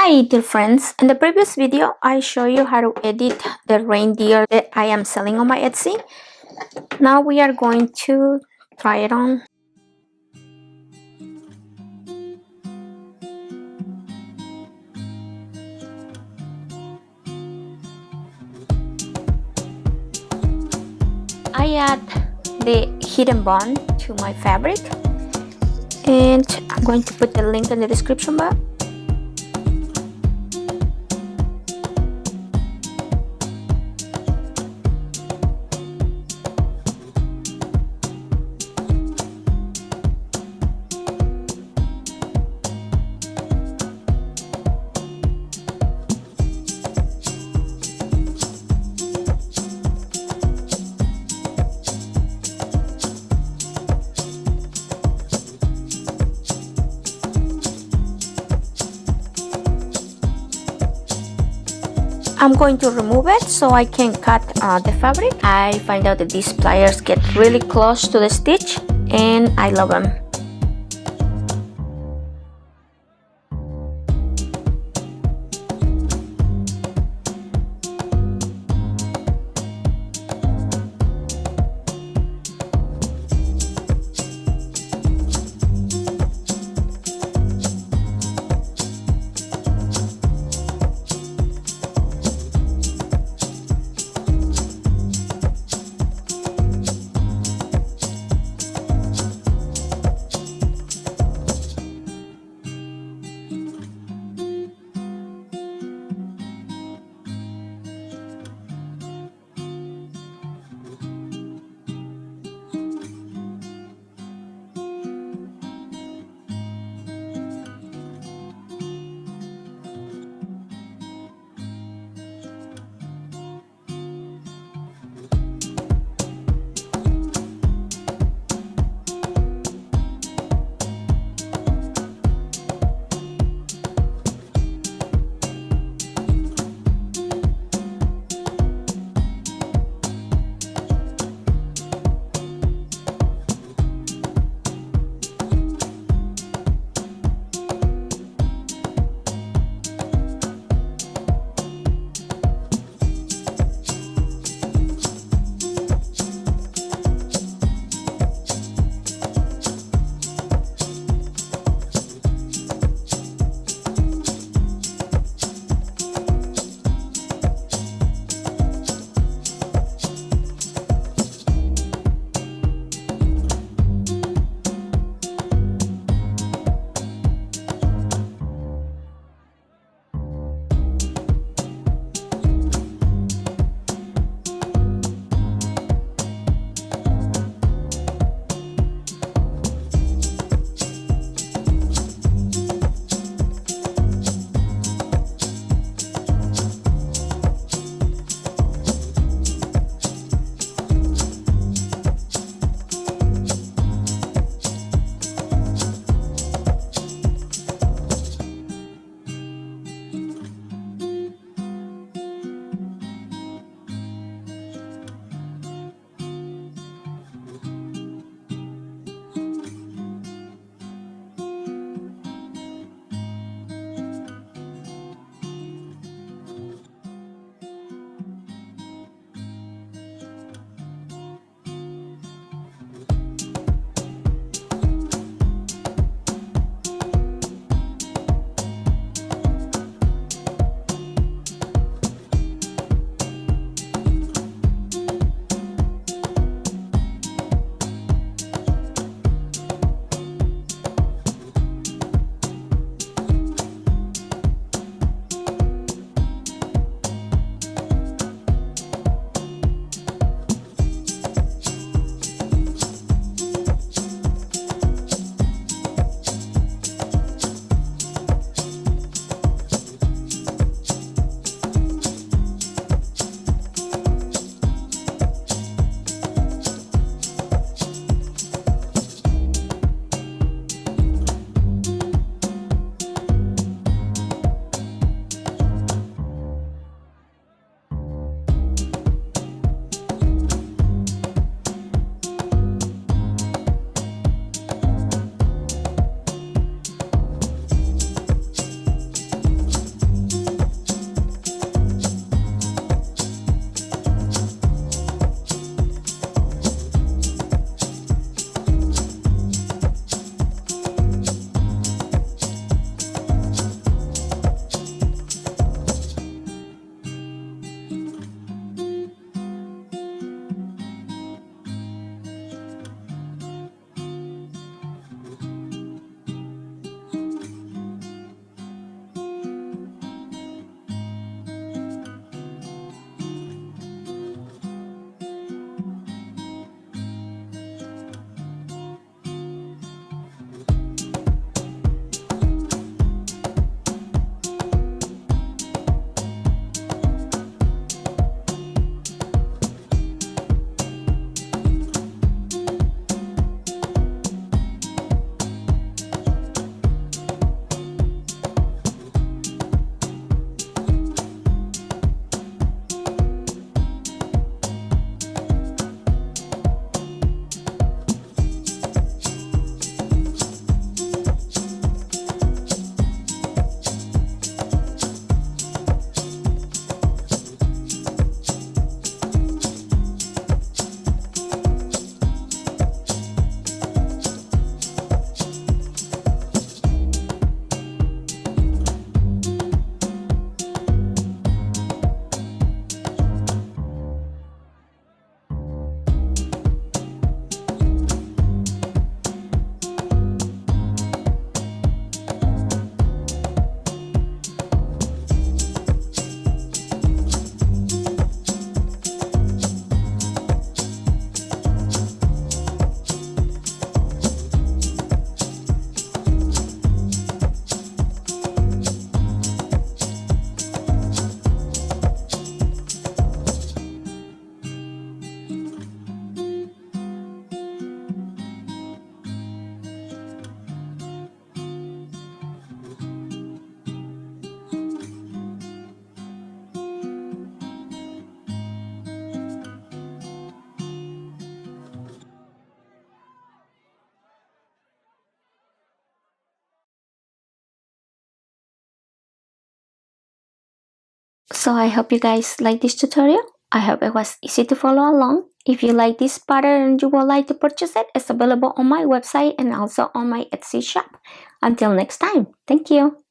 Hi dear friends, in the previous video I show you how to edit the reindeer that I am selling on my Etsy. Now we are going to try it on. I add the hidden bond to my fabric and I'm going to put the link in the description box. I'm going to remove it so I can cut the fabric. I find out that these pliers get really close to the stitch and I love them. So I hope you guys like this tutorial. I hope it was easy to follow along. If you like this pattern and you would like to purchase it, it's available on my website and also on my Etsy shop. Until next time, thank you.